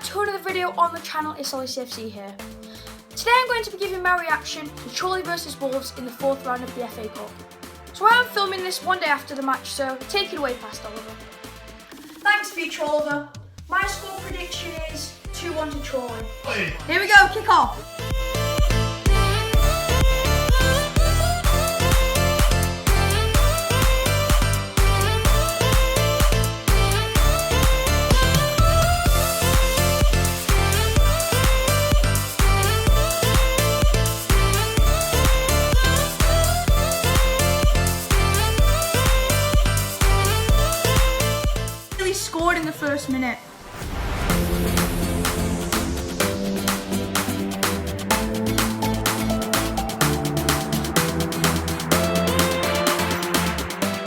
to another video on the channel. It's OllyCFC here. Today I'm going to be giving my reaction to Chorley vs Wolves in the 4th round of the FA Cup. So I am filming this one day after the match, so take it away, Pastor Oliver. Thanks, Future Oliver. My score prediction is 2-1 to Chorley. Here we go, kick off. Scored in the first minute.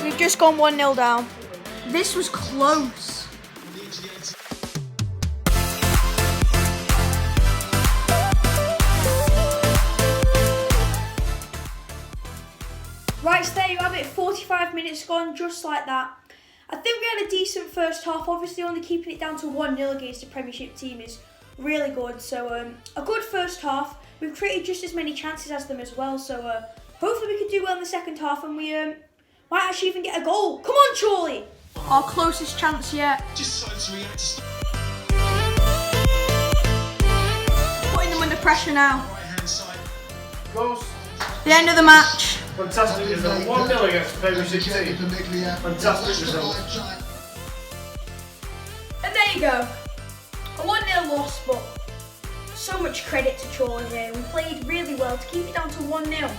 We've just gone 1-0 down. This was close. Right, so there you have it, 45 minutes gone, just like that. I think we had a decent first half. Obviously, only keeping it down to 1-0 against a Premiership team is really good. So, a good first half. We've created just as many chances as them as well. So, hopefully we can do well in the second half and we might actually even get a goal. Come on, Chorley! Our closest chance yet. Putting them under pressure now. Close. The end of the match. Fantastic result. 1-0 against Premiership team. Fantastic result. And there you go. A 1-0 loss, but so much credit to Chorley here. We played really well to keep it down to 1-0.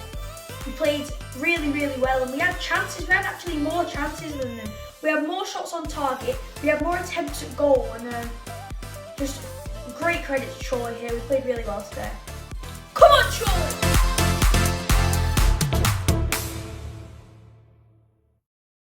We played really, really well and we had chances. We had actually more chances than them. We had more shots on target. We had more attempts at goal and just great credit to Chorley here. We played really well today.